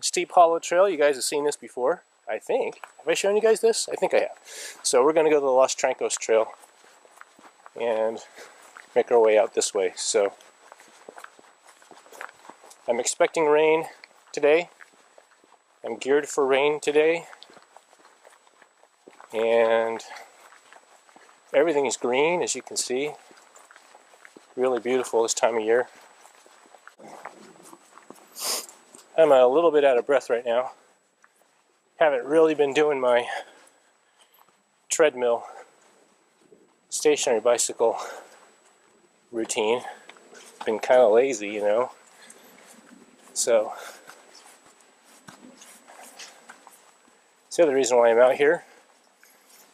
steep hollow trail. You guys have seen this before, I think. Have I shown you guys this? I think I have. So we're going to go to the Los Trancos trail and make our way out this way. So I'm expecting rain today. I'm geared for rain today. And everything is green, as you can see. Really beautiful this time of year. I'm a little bit out of breath right now. Haven't really been doing my treadmill, stationary bicycle routine. Been kind of lazy, you know. So, that's the other reason why I'm out here.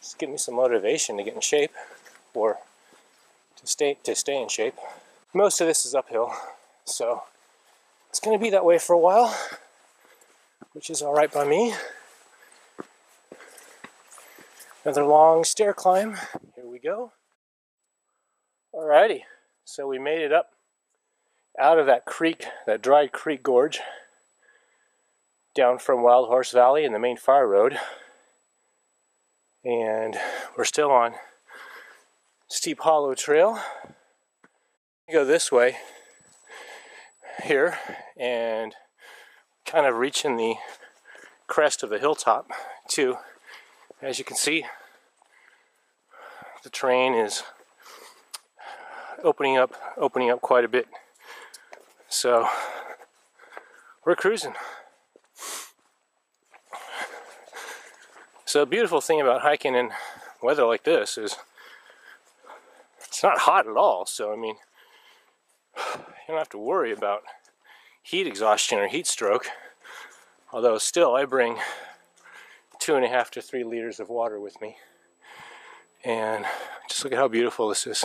Just give me some motivation to get in shape, or to stay in shape. Most of this is uphill, so it's going to be that way for a while, which is all right by me. Another long stair climb. Here we go. Alrighty, so we made it up out of that creek, that dry creek gorge, down from Wild Horse Valley in the main fire road. And we're still on steep hollow trail. We go this way here and kind of reaching the crest of the hilltop too. As you can see, the terrain is opening up quite a bit. So we're cruising. So the beautiful thing about hiking in weather like this is it's not hot at all. So I mean, you don't have to worry about heat exhaustion or heat stroke. Although still, I bring 2.5 to 3 liters of water with me. And just look at how beautiful this is.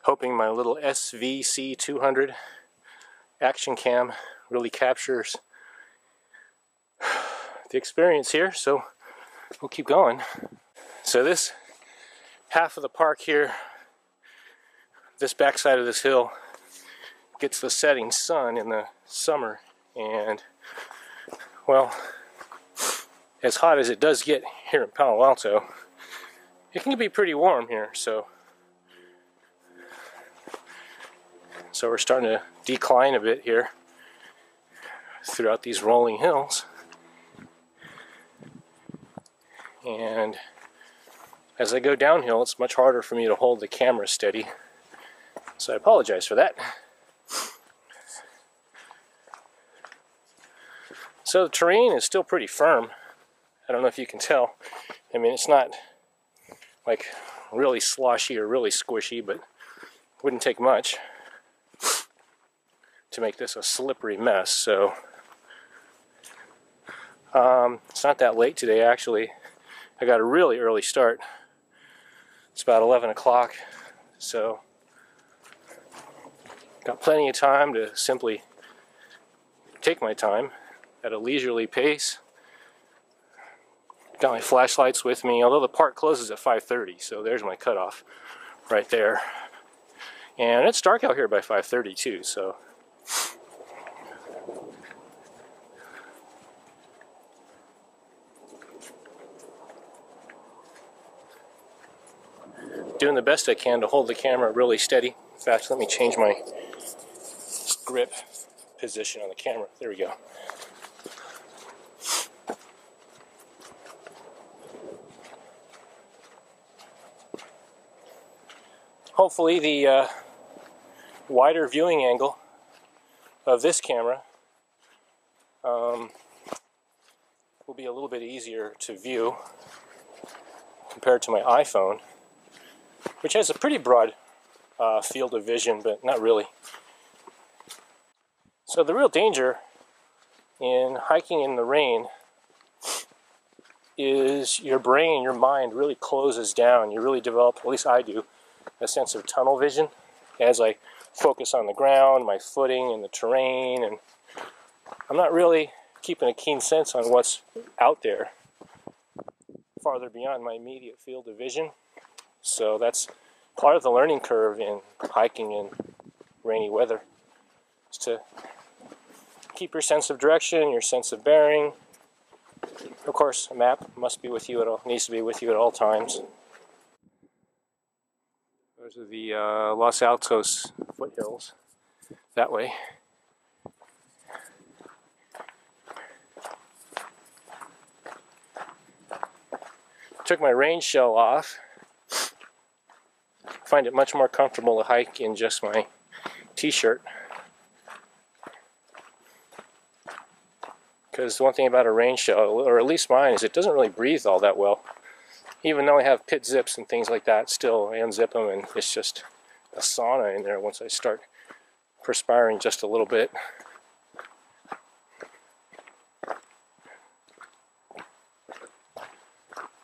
Hoping my little SVC 200 action cam really captures the experience here, so we'll keep going. So this half of the park here, this backside of this hill, gets the setting sun in the summer, and well, as hot as it does get here in Palo Alto, it can be pretty warm here, so we're starting to decline a bit here throughout these rolling hills. And as I go downhill, it's much harder for me to hold the camera steady. So I apologize for that. So the terrain is still pretty firm. I don't know if you can tell. I mean, it's not like really sloshy or really squishy, but it wouldn't take much to make this a slippery mess. So it's not that late today, actually. I got a really early start. It's about 11 o'clock, so got plenty of time to simply take my time at a leisurely pace. Got my flashlights with me, although the park closes at 5:30, so there's my cutoff right there. And it's dark out here by 5:30 too, so doing the best I can to hold the camera really steady. In fact, let me change my grip position on the camera. There we go. Hopefully the wider viewing angle of this camera will be a little bit easier to view compared to my iPhone, which has a pretty broad field of vision, but not really. So the real danger in hiking in the rain is your brain, your mind really closes down. You really develop, at least I do, a sense of tunnel vision as I focus on the ground, my footing, and the terrain, and I'm not really keeping a keen sense on what's out there farther beyond my immediate field of vision. So that's part of the learning curve in hiking in rainy weather. is to keep your sense of direction, your sense of bearing. Of course, a map must be with you needs to be with you at all times. Those are the Los Altos foothills that way. Took my rain shell off. I find it much more comfortable to hike in just my t-shirt. Because one thing about a rain shell, or at least mine, is it doesn't really breathe all that well. Even though I have pit zips and things like that, still I unzip them and it's just a sauna in there once I start perspiring just a little bit.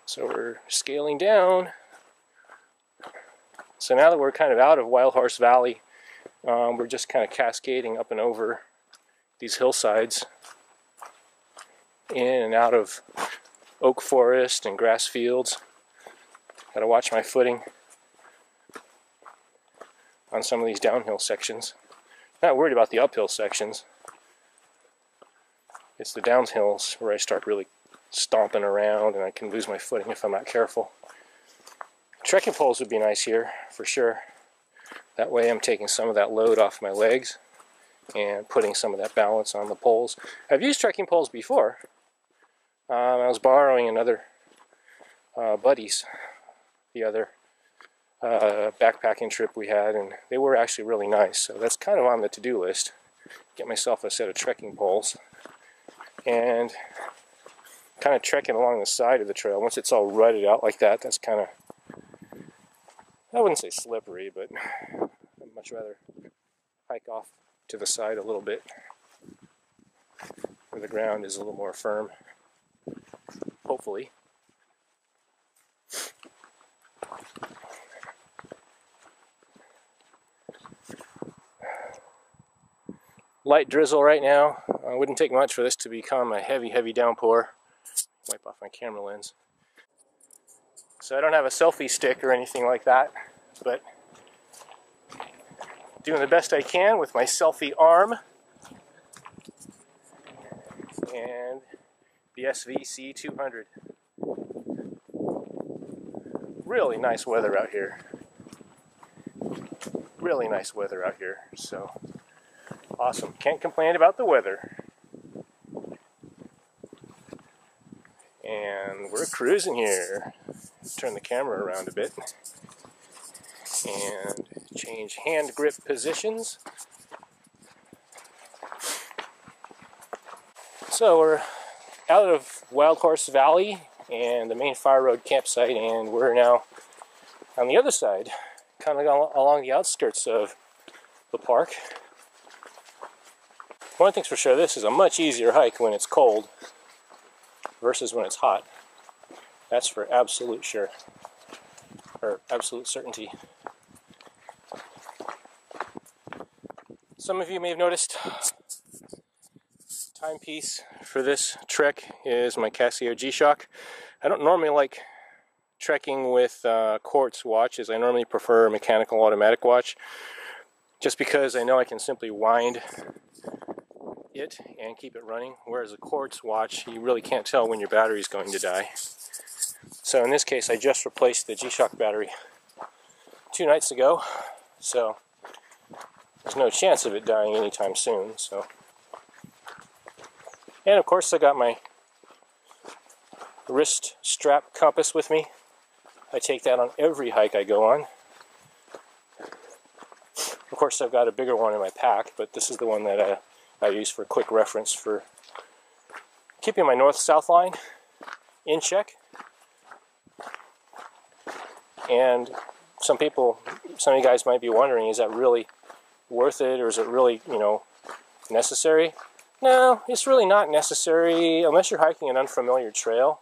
So we're scaling down. So now that we're kind of out of Wild Horse Valley, we're just kind of cascading up and over these hillsides, in and out of oak forest and grass fields. Gotta watch my footing on some of these downhill sections. Not worried about the uphill sections. It's the downhills where I start really stomping around and I can lose my footing if I'm not careful. Trekking poles would be nice here, for sure. That way I'm taking some of that load off my legs and putting some of that balance on the poles. I've used trekking poles before. I was borrowing another buddy's, the other backpacking trip we had, and they were actually really nice. So that's kind of on the to-do list. Get myself a set of trekking poles and kind of trekking along the side of the trail. Once it's all rutted out like that, that's kind of, I wouldn't say slippery, but I'd much rather hike off to the side a little bit where the ground is a little more firm, hopefully. Light drizzle right now. Wouldn't take much for this to become a heavy, heavy downpour. Wipe off my camera lens. So I don't have a selfie stick or anything like that, but doing the best I can with my selfie arm and the SVC 200. Really nice weather out here. Really nice weather out here, so awesome. Can't complain about the weather. And we're cruising here. Turn the camera around a bit and change hand grip positions. So we're out of Wild Horse Valley and the main fire road campsite, and we're now on the other side, kind of along the outskirts of the park. One thing's for sure, this is a much easier hike when it's cold versus when it's hot. That's for absolute sure, or absolute certainty. Some of you may have noticed timepiece for this trek is my Casio G-Shock. I don't normally like trekking with quartz watches. I normally prefer a mechanical automatic watch, just because I know I can simply wind it and keep it running, whereas a quartz watch, you really can't tell when your battery is going to die. So in this case, I just replaced the G-Shock battery 2 nights ago, so there's no chance of it dying anytime soon. So, and of course I got my wrist strap compass with me. I take that on every hike I go on. Of course I've got a bigger one in my pack, but this is the one that I use for quick reference for keeping my north-south line in check. And some of you guys might be wondering, is that really worth it, or is it really, necessary? No, it's really not necessary unless you're hiking an unfamiliar trail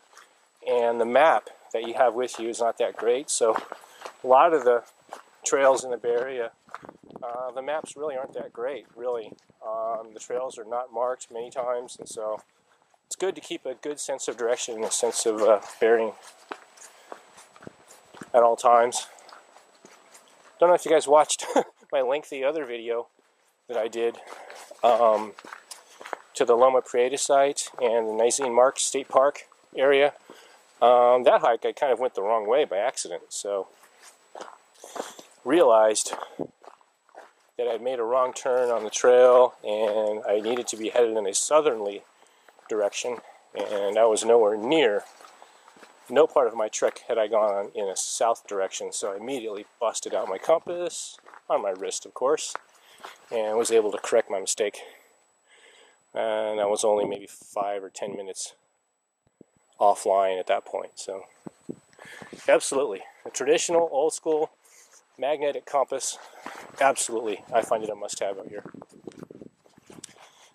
and the map that you have with you is not that great. So a lot of the trails in the Bay Area, the maps really aren't that great, really. The trails are not marked many times, and so it's good to keep a good sense of direction and a sense of bearing at all times. Don't know if you guys watched my lengthy other video that I did to the Loma Prieta site and the Nisene Mark State Park area. That hike I kind of went the wrong way by accident, so realized that I'd made a wrong turn on the trail and I needed to be headed in a southerly direction, and I was nowhere near. No part of my trek had I gone in a south direction, so I immediately busted out my compass, on my wrist of course, and was able to correct my mistake. And I was only maybe 5 or 10 minutes offline at that point. So absolutely, a traditional old school magnetic compass, absolutely, I find it a must-have out here.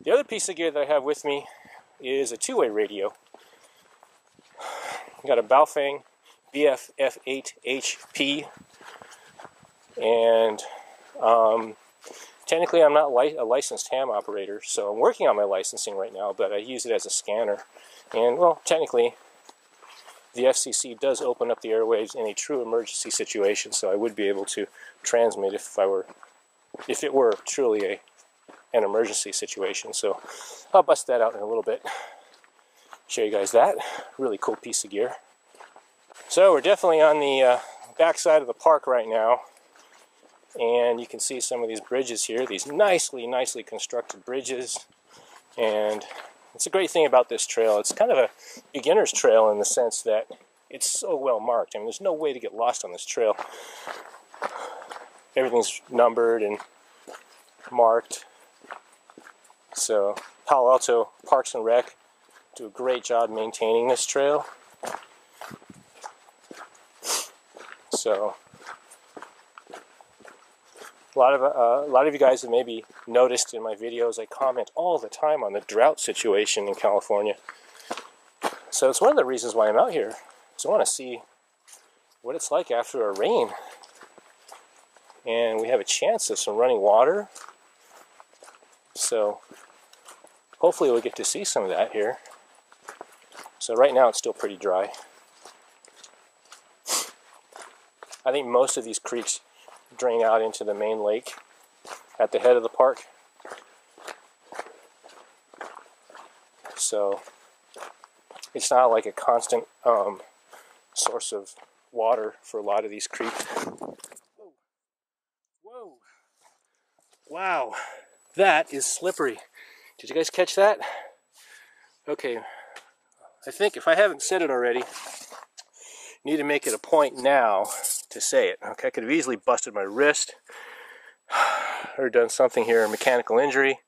The other piece of gear that I have with me is a two-way radio. Got a Baofeng BF-F8HP, and technically I'm not a licensed ham operator, so I'm working on my licensing right now, but I use it as a scanner. And, well, technically, the FCC does open up the airwaves in a true emergency situation, so I would be able to transmit if it were truly an emergency situation. So I'll bust that out in a little bit, show you guys that. Really cool piece of gear. So we're definitely on the backside of the park right now, and you can see some of these bridges here, these nicely constructed bridges. And it's a great thing about this trail. It's kind of a beginner's trail in the sense that it's so well marked. I mean, there's no way to get lost on this trail. Everything's numbered and marked. So Palo Alto Parks and Rec do a great job maintaining this trail. So a lot of you guys have maybe noticed in my videos I comment all the time on the drought situation in California. So it's one of the reasons why I'm out here. So I want to see what it's like after a rain. And we have a chance of some running water. So hopefully we'll get to see some of that here. So right now it's still pretty dry. I think most of these creeks drain out into the main lake at the head of the park. So it's not like a constant source of water for a lot of these creeks. Whoa. Wow. That is slippery. Did you guys catch that? Okay. I think if I haven't said it already, I need to make it a point now to say it. Okay, I could have easily busted my wrist or done something here, a mechanical injury.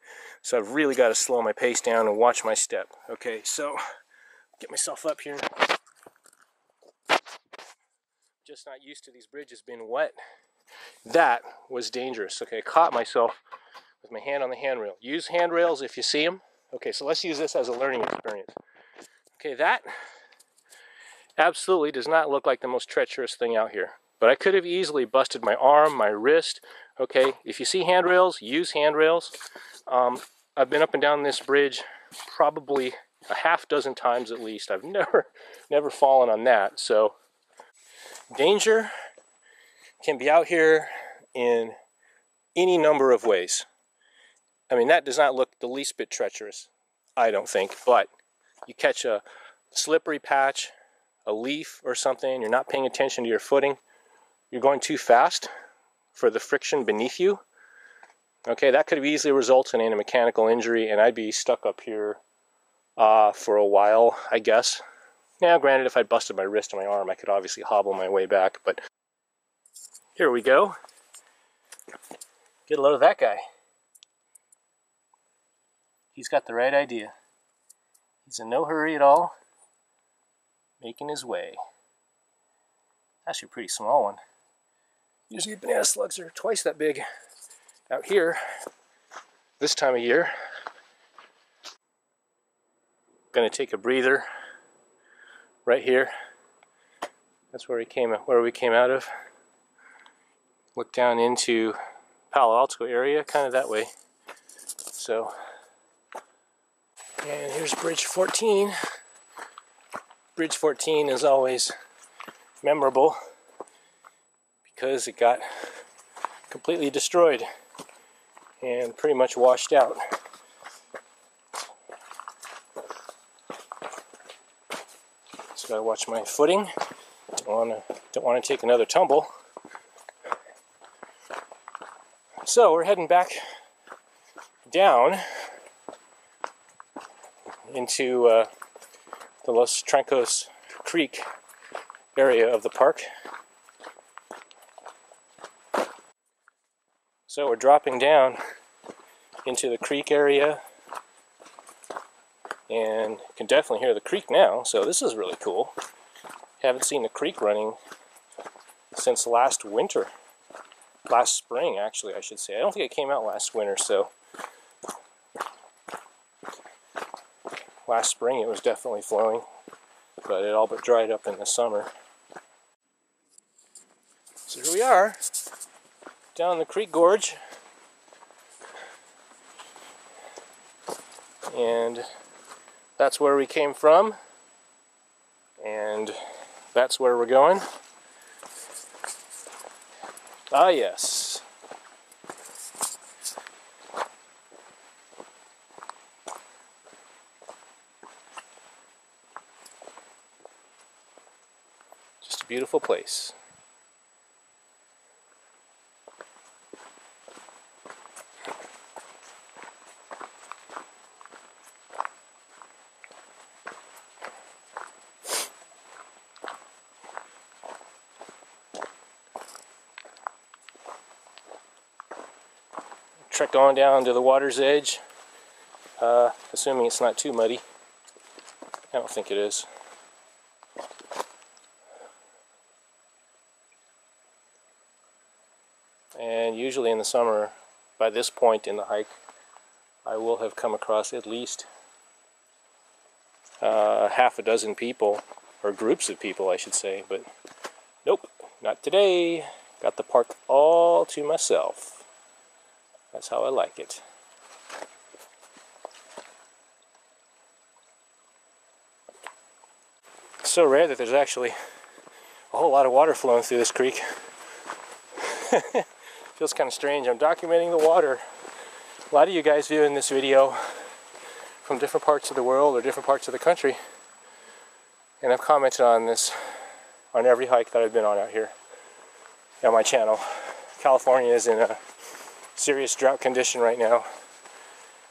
So I've really got to slow my pace down and watch my step. Okay, so get myself up here. Just not used to these bridges being wet. That was dangerous. Okay, I caught myself with my hand on the handrail. Use handrails if you see them. Okay, so let's use this as a learning experience. Okay, that absolutely does not look like the most treacherous thing out here. But I could have easily busted my arm, my wrist. Okay, if you see handrails, use handrails. I've been up and down this bridge probably a half dozen times at least. I've never fallen on that. So danger can be out here in any number of ways. I mean, that does not look the least bit treacherous, I don't think. But you catch a slippery patch, a leaf or something, you're not paying attention to your footing, you're going too fast for the friction beneath you. Okay, that could have easily resulted in a mechanical injury, and I'd be stuck up here for a while, I guess. Now, granted, if I busted my wrist or my arm, I could obviously hobble my way back, but here we go. Get a load of that guy. He's got the right idea. He's in no hurry at all, making his way. Actually a pretty small one. Usually banana slugs are twice that big out here this time of year. Gonna take a breather right here. That's where we came out of. Look down into Palo Alto area, kind of that way. So, and here's Bridge 14. Bridge 14 is always memorable because it got completely destroyed and pretty much washed out. Just gotta watch my footing. Don't wanna take another tumble. So we're heading back down into the Los Trancos Creek area of the park. So we're dropping down into the creek area, and you can definitely hear the creek now, so this is really cool. Haven't seen the creek running since last winter. Last spring, actually, I should say. I don't think it came out last winter, so last spring it was definitely flowing, but it all but dried up in the summer. So here we are, down the creek gorge, and that's where we came from, and that's where we're going. Ah, yes. Just a beautiful place. Trek on down to the water's edge, assuming it's not too muddy. I don't think it is. And usually in the summer, by this point in the hike, I will have come across at least half a dozen people, or groups of people I should say, but nope, not today. Got the park all to myself. That's how I like it. It's so rare that there's actually a whole lot of water flowing through this creek. Feels kind of strange. I'm documenting the water. A lot of you guys viewing this video from different parts of the world or different parts of the country, and I've commented on this on every hike that I've been on out here on my channel. California is in a serious drought condition right now,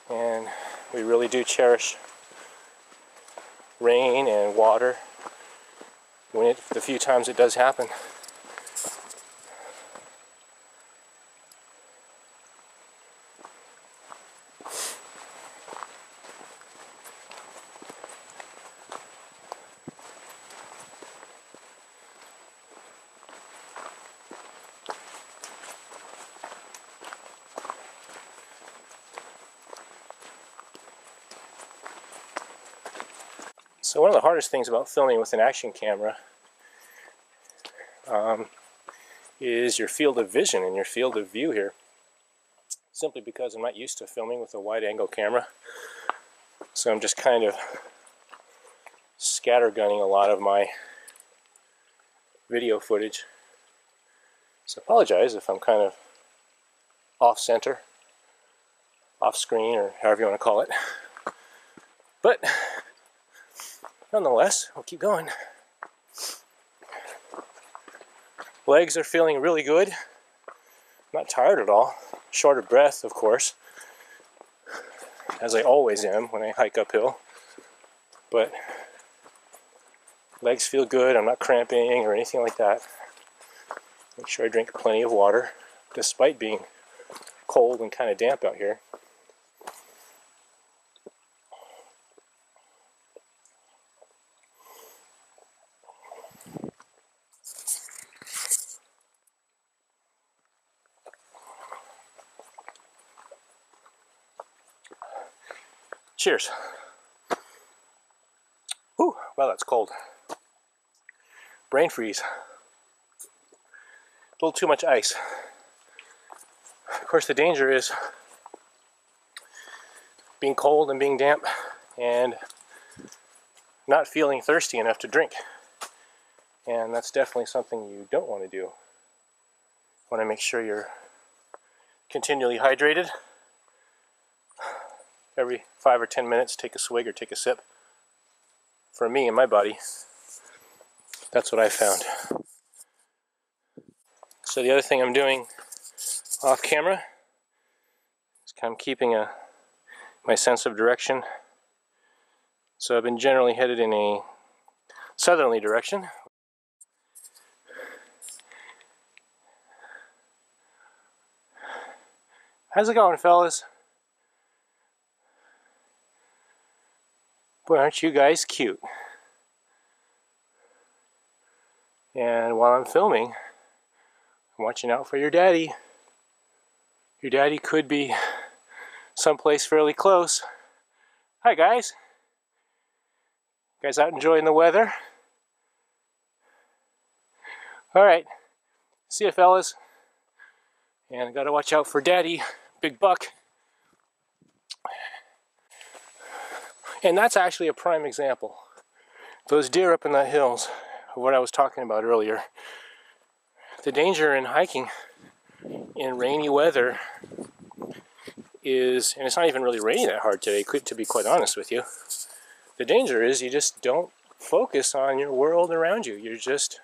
and we really do cherish rain and water when the few times it does happen. So one of the hardest things about filming with an action camera is your field of vision and your field of view here. Simply because I'm not used to filming with a wide-angle camera. So I'm just kind of scattergunning a lot of my video footage. So I apologize if I'm kind of off-center, off-screen, or however you want to call it. But nonetheless, we'll keep going. Legs are feeling really good. Not tired at all. Short of breath, of course, as I always am when I hike uphill. But legs feel good. I'm not cramping or anything like that. Make sure I drink plenty of water, despite being cold and kind of damp out here. Cheers. Whew, wow, that's cold. Brain freeze. A little too much ice. Of course, the danger is being cold and being damp and not feeling thirsty enough to drink. And that's definitely something you don't want to do. You want to make sure you're continually hydrated. Every 5 or 10 minutes, take a swig or take a sip. For me and my body, That's what I found. So the other thing I'm doing off camera is kind of keeping my sense of direction. So I've been generally headed in a southerly direction. How's it going, fellas? Boy, aren't you guys cute? And while I'm filming, I'm watching out for your daddy. Your daddy could be someplace fairly close. Hi, guys. You guys out enjoying the weather? All right. See you, fellas. And I gotta watch out for daddy, big buck. And that's actually a prime example. Those deer up in the hills of what I was talking about earlier. The danger in hiking in rainy weather is, and it's not even really raining that hard today, to be quite honest with you. The danger is you just don't focus on your world around you. You're just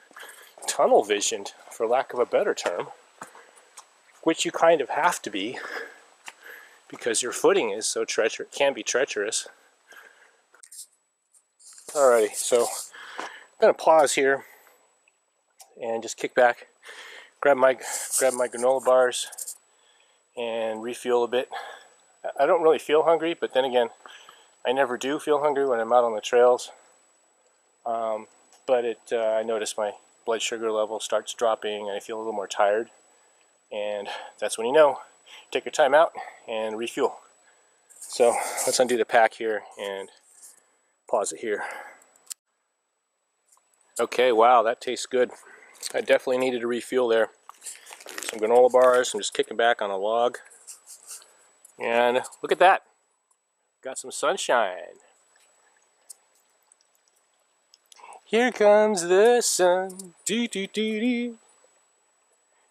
tunnel visioned, for lack of a better term, which you kind of have to be because your footing is so can be treacherous. Alrighty, so I'm gonna pause here and just kick back, grab my granola bars and refuel a bit. I don't really feel hungry, but then again, I never do feel hungry when I'm out on the trails. But I notice my blood sugar level starts dropping and I feel a little more tired. And that's when you know, take your time out and refuel. So let's undo the pack here and pause it here. Okay, wow, that tastes good. I definitely needed to refuel there. Some granola bars, I'm just kicking back on a log. And look at that. Got some sunshine. Here comes the sun. Doo doo doo doo.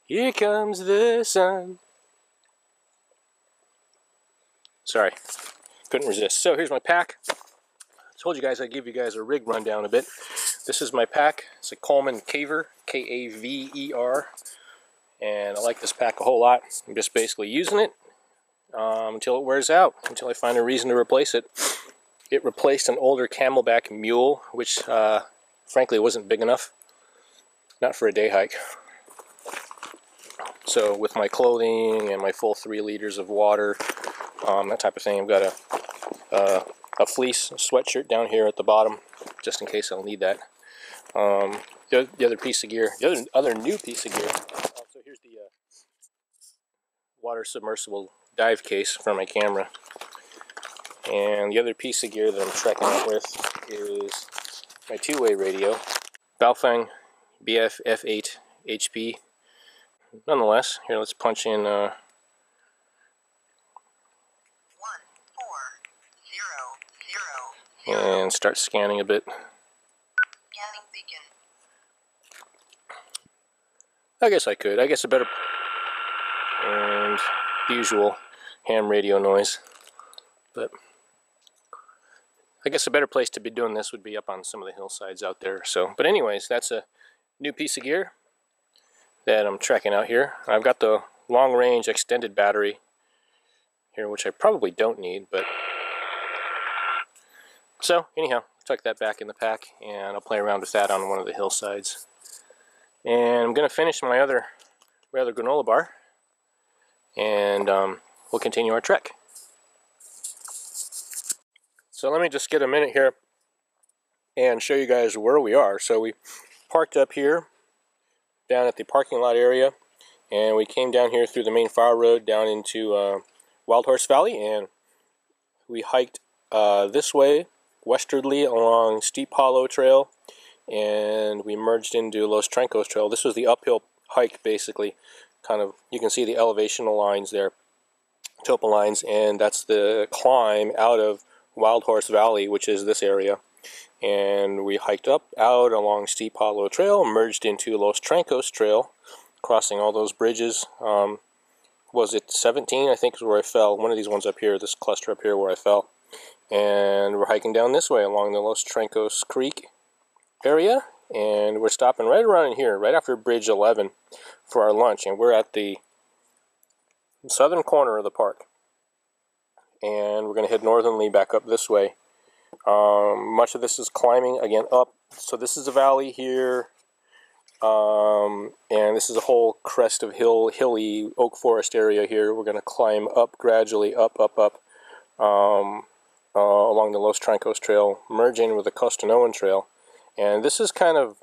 Here comes the sun. Sorry, couldn't resist. So here's my pack. I told you guys I'd give you guys a rig rundown a bit. This is my pack. It's a Coleman Caver, K-A-V-E-R. And I like this pack a whole lot. I'm just basically using it until it wears out, until I find a reason to replace it. It replaced an older Camelback Mule, which frankly wasn't big enough. Not for a day hike. So with my clothing and my full 3 liters of water, that type of thing, I've got a fleece sweatshirt down here at the bottom, just in case I'll need that. The other piece of gear, the other new piece of gear. So here's the water submersible dive case for my camera. And the other piece of gear that I'm trekking out with is my 2-way radio, Baofeng BF-F8 HP. Nonetheless, here let's punch in 1400 and start scanning a bit. Scanning beacon. I guess I could. I guess a better, and the usual ham radio noise. But I guess a better place to be doing this would be up on some of the hillsides out there. So, but anyways, that's a new piece of gear that I'm trekking out here. I've got the long range extended battery here, which I probably don't need, but so anyhow, tuck that back in the pack and I'll play around with that on one of the hillsides. And I'm gonna finish my other granola bar and we'll continue our trek. So let me just get a minute here and show you guys where we are. So we parked up here down at the parking lot area, and we came down here through the main fire road down into Wild Horse Valley, and we hiked this way westerly along Steep Hollow Trail, and we merged into Los Trancos Trail. This was the uphill hike, basically. Kind of, you can see the elevational lines there, topo lines, and that's the climb out of Wild Horse Valley, which is this area. And we hiked up out along Steep Hollow Trail, merged into Los Trancos Trail, crossing all those bridges. Was it 17? I think is where I fell. One of these ones up here, this cluster up here where I fell. And we're hiking down this way along the Los Trancos Creek area. And we're stopping right around in here, right after Bridge 11 for our lunch. And we're at the southern corner of the park. And we're going to head northernly back up this way. Much of this is climbing, again, up. So this is a valley here. And this is a whole crest of hilly oak forest area here. We're going to climb up gradually, up, along the Los Trancos Trail, merge in with the Costanoan Trail. And this is kind of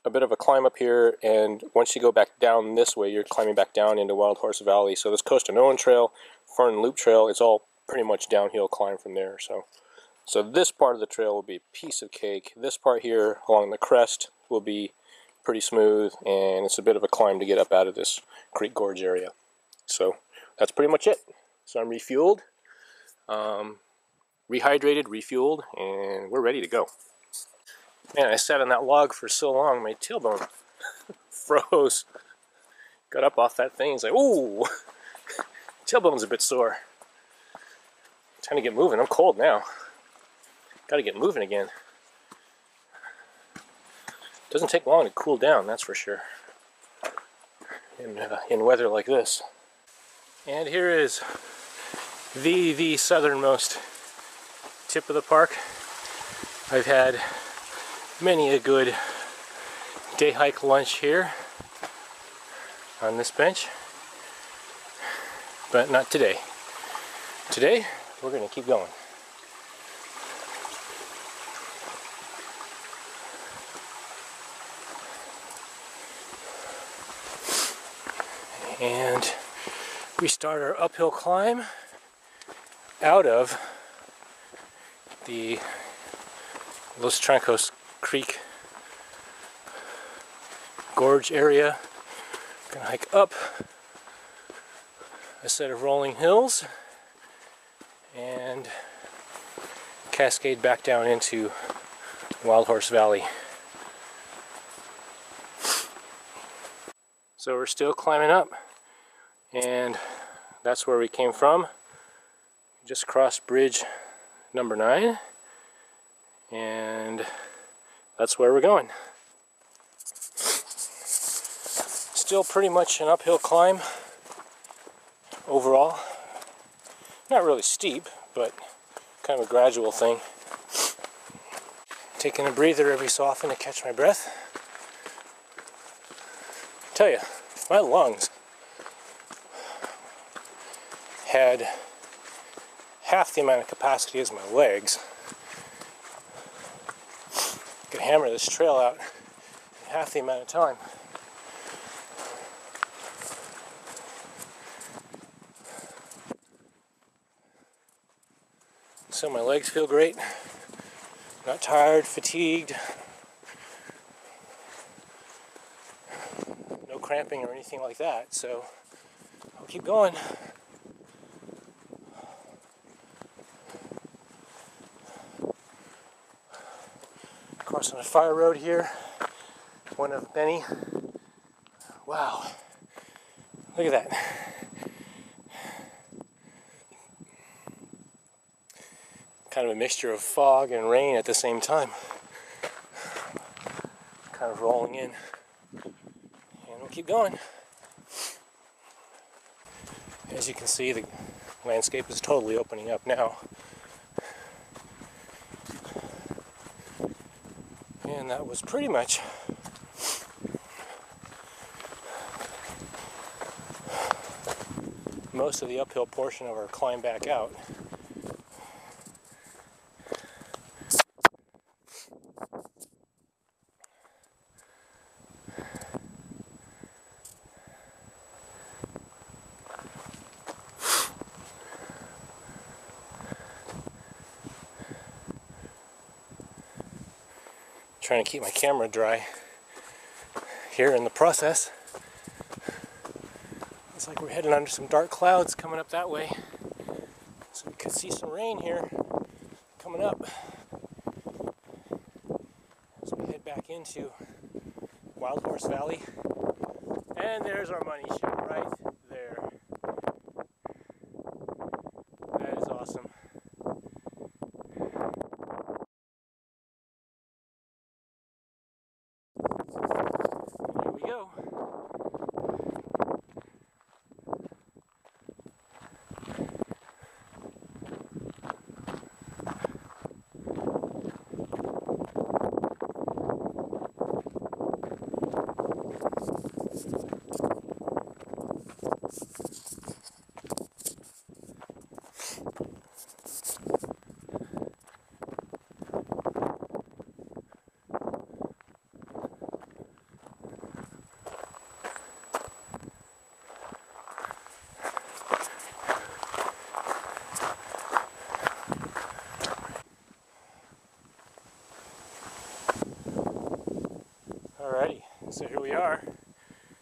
a bit of a climb up here, and once you go back down this way, you're climbing back down into Wild Horse Valley. So this Costanoan Trail, Fern Loop Trail, it's all pretty much downhill climb from there. So this part of the trail will be a piece of cake. This part here along the crest will be pretty smooth, and it's a bit of a climb to get up out of this Creek Gorge area. So that's pretty much it. So I'm refueled, rehydrated, refueled, and we're ready to go. Man, I sat on that log for so long, my tailbone froze. Got up off that thing, it's like, ooh, tailbone's a bit sore. Time to get moving, I'm cold now. Gotta get moving again. Doesn't take long to cool down, that's for sure, in weather like this. And here is the southernmost tip of the park. I've had many a good day hike lunch here on this bench, but not today. Today, we're going to keep going. And we start our uphill climb out of the Los Trancos Creek Gorge area. Gonna hike up a set of rolling hills and cascade back down into Wild Horse Valley. So we're still climbing up, and that's where we came from. Just crossed bridge number 9, and that's where we're going. Still pretty much an uphill climb overall. Not really steep, but kind of a gradual thing. Taking a breather every so often to catch my breath. I tell you, my lungs had half the amount of capacity as my legs. I could hammer this trail out in half the amount of time. So my legs feel great, not tired, fatigued, no cramping or anything like that, so I'll keep going. Crossing a fire road here, one of many. Wow, look at that. Kind of a mixture of fog and rain at the same time. Kind of rolling in. And we'll keep going. As you can see, the landscape is totally opening up now. And that was pretty much most of the uphill portion of our climb back out. Trying to keep my camera dry here in the process. Looks like we're heading under some dark clouds coming up that way. So we could see some rain here coming up as we head back into Wild Horse Valley. And there's our money shot right there. That is awesome. go. Alrighty, so here we are,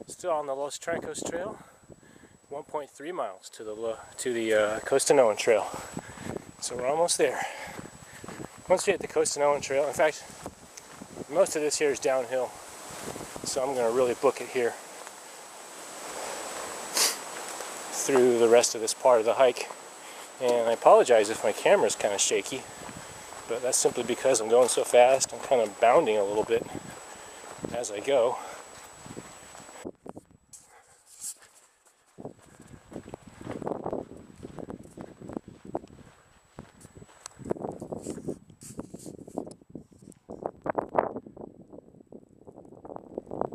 still on the Los Trancos Trail, 1.3 miles to the Costanoan Trail. So we're almost there. Once we hit the Costanoan Trail, in fact, most of this here is downhill, so I'm going to really book it here through the rest of this part of the hike. And I apologize if my camera's kind of shaky, but that's simply because I'm going so fast. I'm kind of bounding a little bit as I go.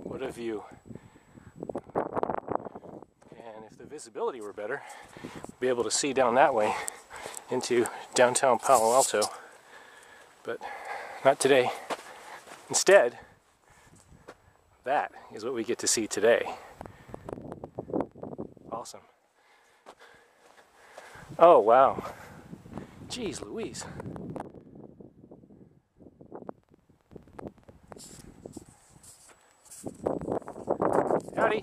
What a view. And if the visibility were better, we'd be able to see down that way into downtown Palo Alto, but not today. Instead, that is what we get to see today. Awesome. Oh, wow. Jeez Louise. Howdy.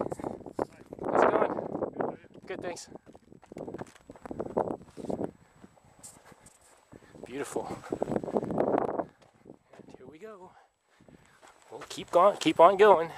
How's it going? Good, thanks. Beautiful. And here we go. We'll keep on going.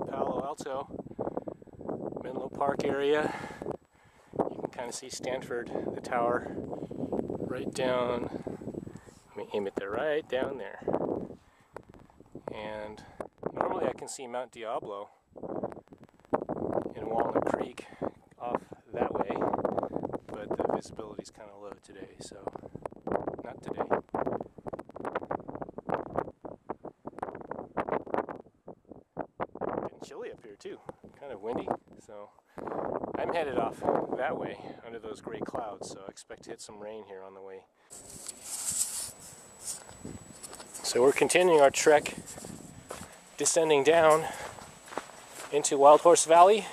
Palo Alto, Menlo Park area. You can kind of see Stanford, the tower, right down. Let me aim it there, right down there. And normally I can see Mount Diablo in Walnut Creek off that way, but the visibility is kind of low today, so not today. Chilly up here too, kind of windy, so I'm headed off that way under those gray clouds, so I expect to hit some rain here on the way. So we're continuing our trek, descending down into Wild Horse Valley.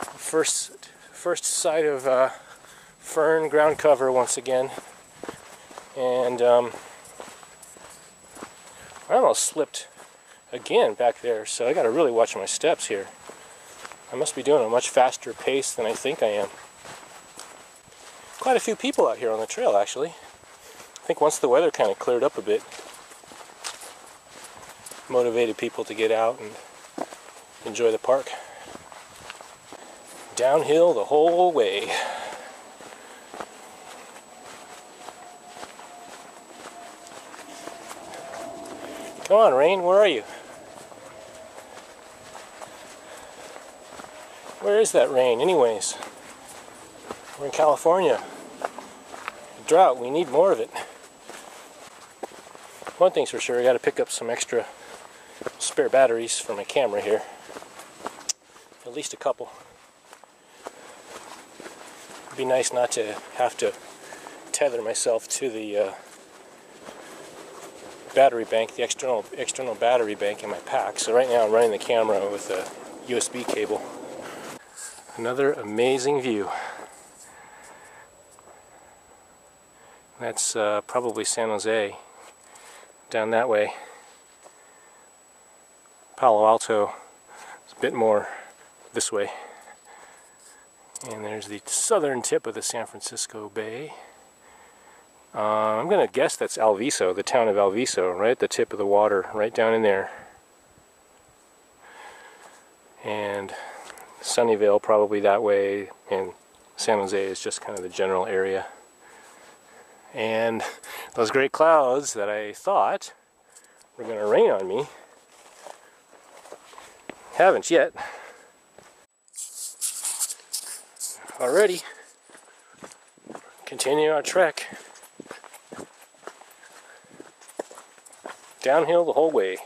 First sight of fern ground cover once again, and I almost slipped again back there, so I got to really watch my steps here. I must be doing a much faster pace than I think I am. Quite a few people out here on the trail, actually. I think once the weather kind of cleared up a bit, motivated people to get out and enjoy the park. Downhill the whole way. Come on, Rain, where are you? Where is that rain, anyways? We're in California. Drought, we need more of it. One thing's for sure, I gotta pick up some extra spare batteries for my camera here. At least a couple. It'd be nice not to have to tether myself to the battery bank, the external battery bank in my pack. So right now I'm running the camera with a USB cable. Another amazing view. That's probably San Jose down that way. Palo Alto is a bit more this way. And there's the southern tip of the San Francisco Bay. I'm going to guess that's Alviso, the town of Alviso, right at the tip of the water, right down in there. And Sunnyvale probably that way, and San Jose is just kind of the general area. And those great clouds that I thought were going to rain on me haven't yet. Alrighty, continue our trek. Downhill the whole way.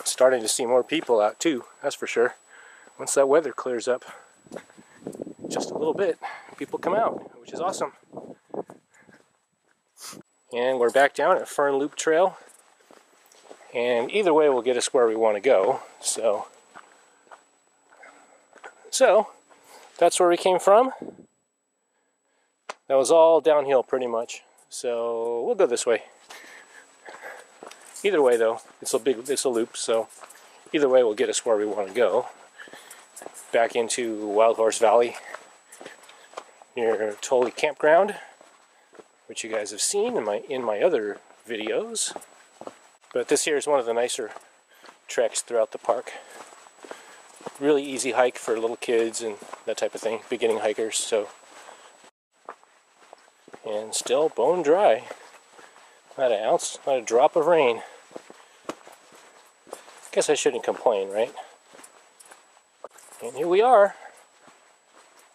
Starting to see more people out too, that's for sure. Once that weather clears up just a little bit, people come out, which is awesome. And we're back down at Fern Loop Trail. And either way will get us where we want to go. So that's where we came from. That was all downhill pretty much. So we'll go this way. Either way though, it's a loop, so either way will get us where we want to go. Back into Wild Horse Valley near Tully Campground, which you guys have seen in my other videos. But this here is one of the nicer treks throughout the park. Really easy hike for little kids and that type of thing, beginning hikers. So, and still bone dry. Not an ounce, not a drop of rain. Guess I shouldn't complain, right? And here we are,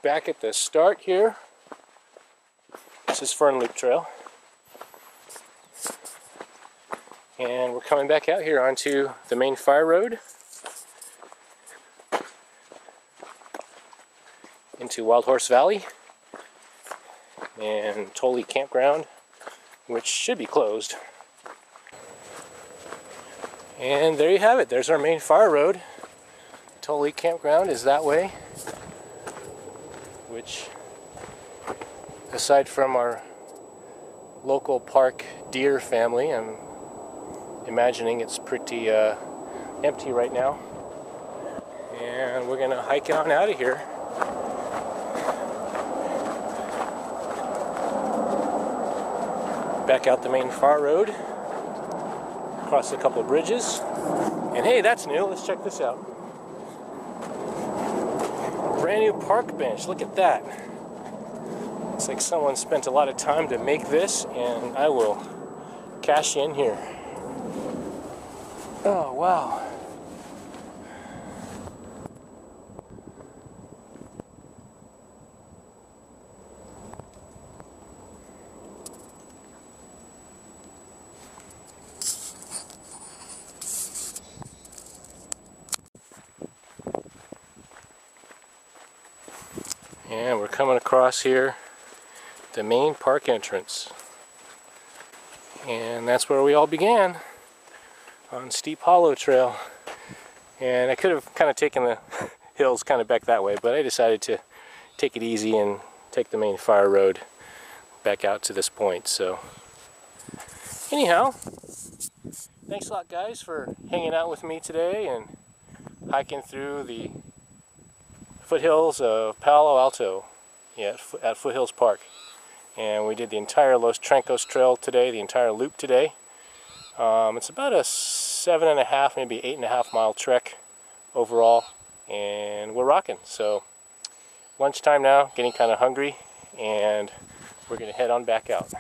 back at the start here. This is Fern Loop Trail. And we're coming back out here onto the main fire road into Wild Horse Valley and Tully Campground, which should be closed. And there you have it. There's our main fire road. Tully Campground is that way, which, aside from our local park deer family, I'm imagining it's pretty empty right now. And we're gonna hike on out of here. Back out the main fire road, across a couple of bridges. And hey, that's new. Let's check this out. A brand new park bench. Look at that. It's like someone spent a lot of time to make this, and I will cash in here. Oh, wow. And we're coming across here, the main park entrance. And that's where we all began, on Steep Hollow Trail. And I could have kind of taken the hills kind of back that way, but I decided to take it easy and take the main fire road back out to this point. So anyhow, thanks a lot guys for hanging out with me today and hiking through the foothills of Palo Alto at Foothills Park. And we did the entire Los Trancos Trail today, the entire loop today. It's about a 7.5, maybe 8.5 mile trek overall, and we're rocking. So lunchtime now, getting kind of hungry, and we're gonna head on back out.